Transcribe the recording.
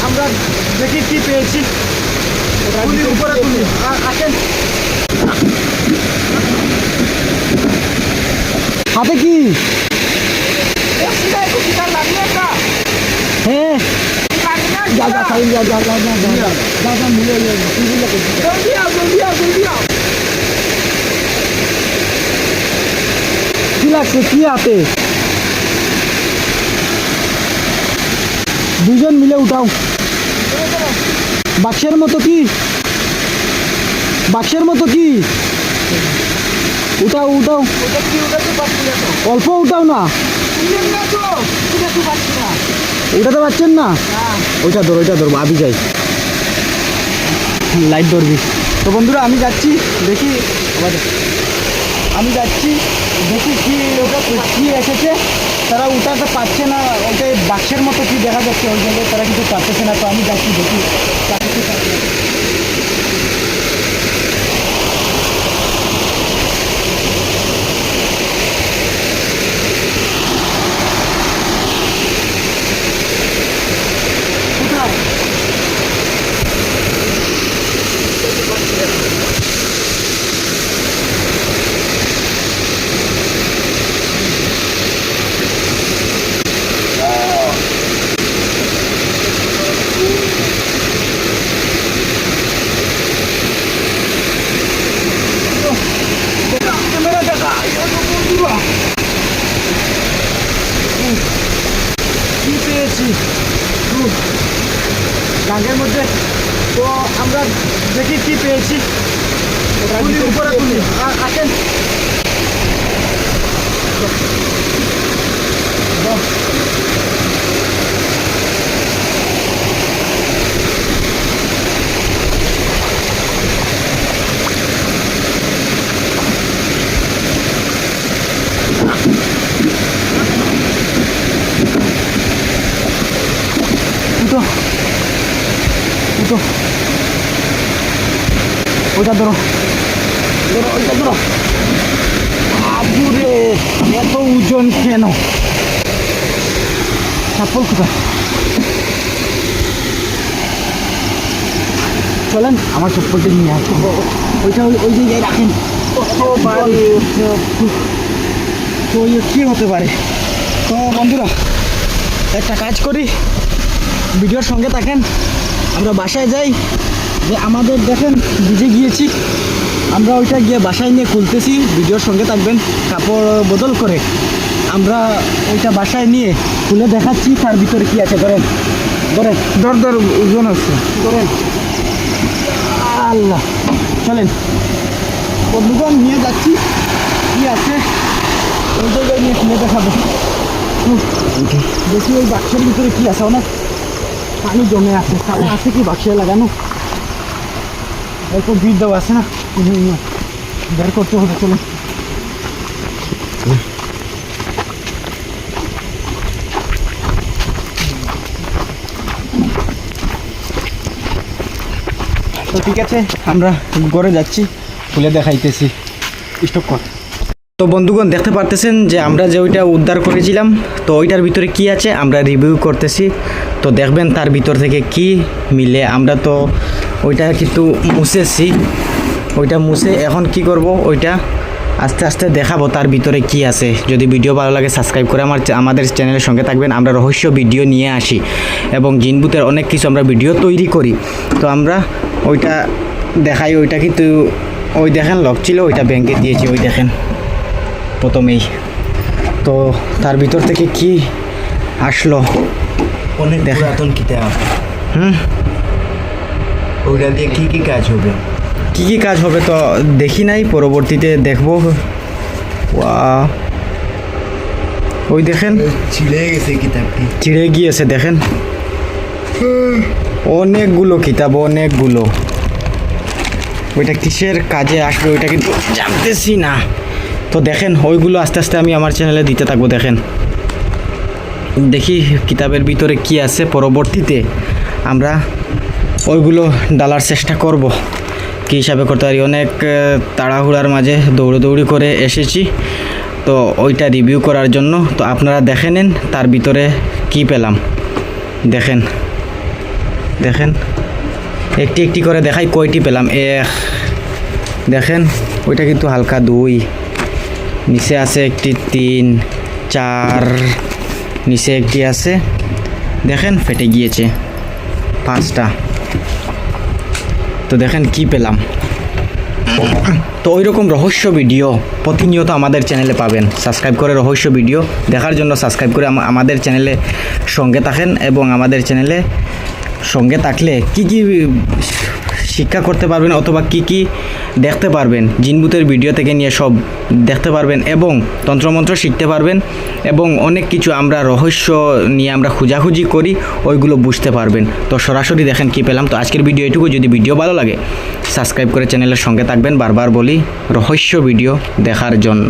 আমরা দেখি কি পেয়েছি। তুলি উপরে তুলি, আসেন। হাতে কি? হ্যাঁ যা যা খাই যা যা যা যা যা যা যা মিলে জলদি আও জলদি আও জলদি আও। কি লাগছে? কি হাতে? দুজন মিলে উঠাও। বাক্সের মতো কি? বাক্সের মতো কি? উঠাও উঠাও। অল্প উঠাও না। উঠাতে পারছেন না? ওইটা ধরো, ওইটা ধরবো, আবি যাই, লাইট ধরবি। তো বন্ধুরা আমি যাচ্ছি, দেখি আমি যাচ্ছি দেখি কি ওটা কি এসেছে। তারা উঠাতে পারছে না, ওটা বাক্সের মতো কি দেখা যাচ্ছে ওই জায়গায়, তারা কিছু পারতেছে না। তো আমি যাচ্ছি দেখি কি পেয়েছি ব্যাগের মধ্যে। তো আমরা দেখি কি পেয়েছি। তুলি উপরে তুলি, আসেন। উঠো উঠো, ওইটা ধরো ধরো, ওইটা ধরো। বাবুরে এত ওজন কেন? চপ্পল কোথায়? চলেন আমার চপ্পলটা নিয়ে আসবো। ওইটা ওই জায়গায় রাখেন। তো কি হতে পারে? তো বন্ধুরা একটা কাজ করি, ভিডিওর সঙ্গে থাকেন। আমরা বাসায় যাই, যে আমাদের দেখেন ভিজে গিয়েছি, আমরা ওইটা গিয়ে বাসায় নিয়ে খুলতেছি। ভিডিওর সঙ্গে থাকবেন, কাপড় বদল করে আমরা ওইটা বাসায় নিয়ে খুলে দেখাচ্ছি তার ভিতরে কি আছে। ধরেন ধরেন, দর দর ওজন আছে, ধরেন। আল্লাহ, চলেন বন্ধুগণ নিয়ে যাচ্ছি কি আছে ওই জায়গায় নিয়ে খুলে দেখাবো। দেখি ওই বাক্সের ভিতরে কি আছে। অনেক পানি জমে আছে, তাহলে আছে কি বাক্সে লাগানো? এরপর বিট দেওয়া আছে না, বের করতে হবে। চলো তো ঠিক আছে, আমরা ঘরে যাচ্ছি, খুলে দেখাইতেছি। স্টপ কর। তো বন্ধুগণ দেখতে পারতেছেন যে আমরা যে ওইটা উদ্ধার করেছিলাম, তো ওইটার ভিতরে কি আছে আমরা রিভিউ করতেছি। তো দেখবেন তার ভিতর থেকে কি মিলে। আমরা তো ওইটা কিন্তু মুছেছি, ওইটা মুছে এখন কি করব, ওইটা আস্তে আস্তে দেখাবো তার ভিতরে কি আছে। যদি ভিডিও ভালো লাগে সাবস্ক্রাইব করে আমাদের চ্যানেলের সঙ্গে থাকবেন। আমরা রহস্য ভিডিও নিয়ে আসি এবং জিনভূতের অনেক কিছু আমরা ভিডিও তৈরি করি। তো আমরা ওইটা দেখাই। ওইটা কিন্তু ওই দেখেন লক ছিল, ওইটা ব্যাংকে দিয়েছি, ওই দেখেন প্রথমেই। তো তার ভিতর থেকে কি আসলো অনেক পুরাতন কিতাব। ওইটা দিয়ে কি কি কাজ হবে? কি কি কাজ হবে তো দেখি নাই, পরবর্তীতে দেখবো। ওই দেখেন ছিঁড়ে গেছে কিতাবটি, ছিঁড়ে গিয়েছে দেখেন। অনেকগুলো কিতাব, অনেকগুলো। ওইটা কিসের কাজে আসবে ওইটা কিন্তু জানতেছি না। তো দেখেন ওইগুলো আস্তে আস্তে আমি আমার চ্যানেলে দিতে থাকবো। দেখেন দেখি কিতাবের ভিতরে কি আছে। পরবর্তীতে আমরা ওইগুলো ডালার চেষ্টা করব, কী হিসাবে করতে পারি। অনেক তাড়াহুড়ার মাঝে দৌড়ি করে এসেছি, তো ওইটা রিভিউ করার জন্য। তো আপনারা দেখে নেন তার ভিতরে কি পেলাম। দেখেন দেখেন একটি একটি করে দেখাই কয়টি পেলাম। এক, দেখেন ওইটা কিন্তু হালকা 2, নিচে আছে একটি 3, 4, নিচে একটি আছে, দেখেন ফেটে গিয়েছে 5টা। তো দেখেন কি পেলাম। তো ওই রকম রহস্য ভিডিও প্রতিনিয়ত আমাদের চ্যানেলে পাবেন। সাবস্ক্রাইব করে রহস্য ভিডিও দেখার জন্য সাবস্ক্রাইব করে আমাদের চ্যানেলে সঙ্গে থাকেন, এবং আমাদের চ্যানেলে সঙ্গে থাকলে কি কি শিক্ষা করতে পারবেন অথবা কি কি দেখতে পারবেন, জিনভূতের ভিডিও থেকে নিয়ে সব দেখতে পারবেন এবং তন্ত্রমন্ত্র শিখতে পারবেন, এবং অনেক কিছু আমরা রহস্য নিয়ে আমরা খোঁজাখুঁজি করি, ওইগুলো বুঝতে পারবেন। তো সরাসরি দেখেন কি পেলাম। তো আজকের ভিডিও এটুকু। যদি ভিডিও ভালো লাগে সাবস্ক্রাইব করে চ্যানেলের সঙ্গে থাকবেন। বারবার বলি, রহস্য ভিডিও দেখার জন্য।